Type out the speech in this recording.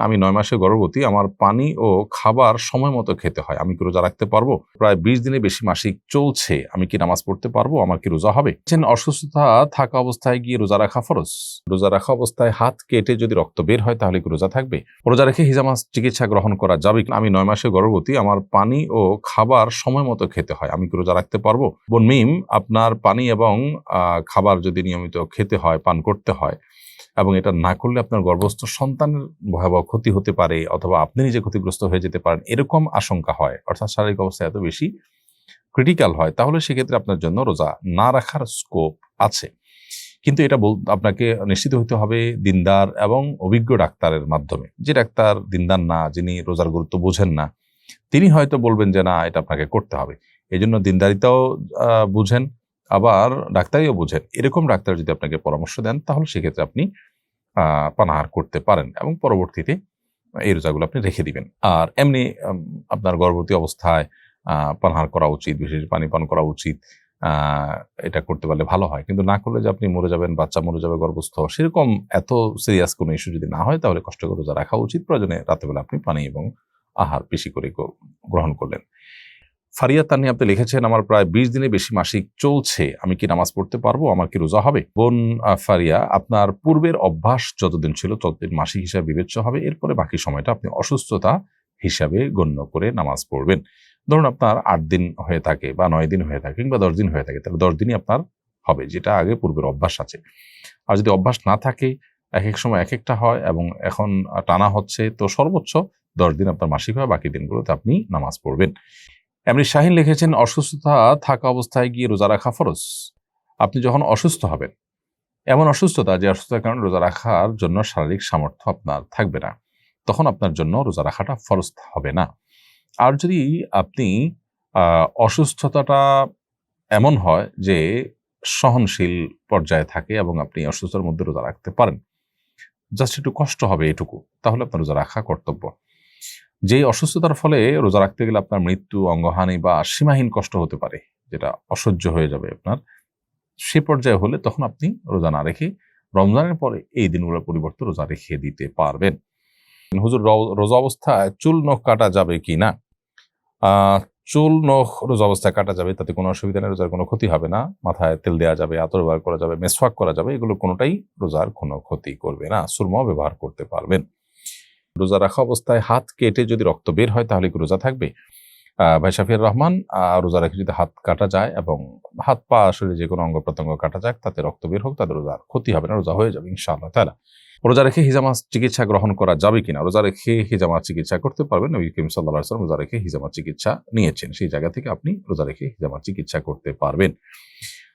আমি ৯ মাসের গর্ভবতী, আমার পানি ও খাবার সময় মতো খেতে হয়, আমি কি রোজা রাখতে পারবো? প্রায় ২০ দিনের বেশি মাসিক চলছে, আমি কি নামাজ পড়তে পারবো? আমার কি রোজা হবে? অসুস্থতা থাকা অবস্থায় গিয়ে রোজা রাখা ফরজ। রোজা রাখা অবস্থায় হাত কেটে যদি রক্ত বের হয় তাহলে কি রোজা থাকবে? রোজা রেখে হিজামা চিকিৎসা গ্রহণ করা যাবে? আমি ৯ মাসের গর্ভবতী, আমার পানি ও খাবার সময় মতো খেতে হয়, আমি কি রোজা রাখতে পারবো? বোন মিম, আপনার পানি এবং খাবার যদি নিয়মিত খেতে হয়, পান করতে হয় এবং এটা না করলে আপনার গর্ভস্থ সন্তানের ভয়াবহ ক্ষতি হতে পারে অথবা আপনি নিজে ক্ষতিগ্রস্ত হয়ে যেতে পারেন, এরকম আশঙ্কা হয়, অর্থাৎ শারীরিক অবস্থা এত বেশি ক্রিটিক্যাল হয়, তাহলে সেক্ষেত্রে আপনার জন্য রোজা না রাখার স্কোপ আছে। কিন্তু এটা আপনাকে নিশ্চিত হইতে হবে দিনদার এবং অভিজ্ঞ ডাক্তারের মাধ্যমে। যে ডাক্তার দিনদার না, যিনি রোজার গুরুত্ব বোঝেন না, তিনি হয়তো বলবেন যে না, এটা আপনাকে করতে হবে। এজন্য দিনদারিতাও বুঝেন, আবার ডাক্তারিও বুঝেন, এরকম ডাক্তার যদি আপনাকে পরামর্শ দেন তাহলে সেক্ষেত্রে আপনি পানাহার করতে পারেন এবং পরবর্তীতে এই রোজাগুলো আপনি রেখে দিবেন। আর এমনি আপনার গর্ভবতী অবস্থায় পানাহার করা উচিত, বিশেষ পানি পান করা উচিত। এটা করতে পারলে ভালো হয়, কিন্তু না করলে যে আপনি মরে যাবেন, বাচ্চা মরে যাবে গর্ভস্থ, সেরকম এত সিরিয়াস কোনো ইস্যু যদি না হয় তাহলে কষ্ট করে রোজা রাখা উচিত। প্রয়োজনে রাতেবেলা আপনি পানি এবং আহার বেশি করে গ্রহণ করলেন। ফারিয়া তানি আপনি লিখেছেন, আমার প্রায় ২০ দিনের বেশি মাসিক চলছে, আমি কি নামাজ পড়তে পারবো? আমার কি রোজা হবে? বোন ফারিয়া, আপনার পূর্বের অভ্যাস যতদিন ছিল ততদিন মাসিক হিসাবে বিবেচ্য হবে, এরপরে বাকি সময়টা আপনি অসুস্থতা হিসাবে গণ্য করে নামাজ পড়বেন। ধরুন আপনার ৮ দিন হয়ে থাকে বা ৯ দিন হয়ে থাকে কিংবা ১০ দিন হয়ে থাকে, তাহলে ১০ দিনই আপনার হবে, যেটা আগে পূর্বের অভ্যাস আছে। আর যদি অভ্যাস না থাকে, এক সময় এক একটা হয় এবং এখন টানা হচ্ছে, তো সর্বোচ্চ ১০ দিন আপনার মাসিক হয়, বাকি দিনগুলোতে আপনি নামাজ পড়বেন। এমনি শাহিন লিখেছেন, অসুস্থতা থাকা অবস্থায় গিয়ে রোজা রাখা ফরজ। আপনি যখন অসুস্থ হবেন, এমন অসুস্থতা যে অসুস্থতার কারণে রোজা রাখার জন্য শারীরিক সামর্থ্য আপনার থাকবে না, তখন আপনার জন্য রোজা রাখাটা ফরজ হবে না। আর যদি আপনি অসুস্থতাটা এমন হয় যে সহনশীল পর্যায়ে থাকে এবং আপনি অসুস্থতার মধ্যে রোজা রাখতে পারেন, জাস্ট একটু কষ্ট হবে এটুকু, তাহলে আপনার রোজা রাখা কর্তব্য। যে অসুস্থতার ফলে রোজা রাখতে গেলে আপনার মৃত্যু, অঙ্গহানি বা সীমাহীন কষ্ট হতে পারে, যেটা অসহ্য হয়ে যাবে আপনার, সে পর্যায়ে হলে তখন আপনি রোজা না রেখে রমজানের পরে এই দিনগুলোর পরিবর্তে রোজা রেখে দিতে পারবেন। হুজুর, রোজা অবস্থায় চুল নখ কাটা যাবে কি না? চুল নখ রোজা অবস্থায় কাটা যাবে, তাতে কোনো অসুবিধা নেই, রোজার কোনো ক্ষতি হবে না। মাথায় তেল দেওয়া যাবে, আতর ব্যবহার করা যাবে, মেসওয়াক করা যাবে, এগুলো কোনোটাই রোজার কোনো ক্ষতি করবে না। সুরমাও ব্যবহার করতে পারবেন। রোজা রাখা অবস্থায় হাত কেটে যদি রক্ত বের হয় তাহলে কি রোজা থাকবে? ভাই শাফিউর রহমান, রোজা রেখে যদি হাত কাটা যায় এবং হাত পা শরীরে যে কোনো অঙ্গ প্রত্যঙ্গ কাটা যায়, তাতে রক্ত বের হোক, তাদের রোজার ক্ষতি হবে না, রোজা হয়ে যাবে ইনশাআল্লাহ তাআলা। রোজা রেখে হিজামা চিকিৎসা গ্রহণ করা যাবে কিনা? রোজা রেখে হিজামা চিকিৎসা করতে পারবেন। নবী করিম সাল্লাল্লাহু আলাইহি ওয়াসাল্লাম রোজা রেখে হিজামা চিকিৎসা নিয়েছেন, সেই জায়গা থেকে আপনি রোজা রেখে হিজামা চিকিৎসা করতে পারবেন।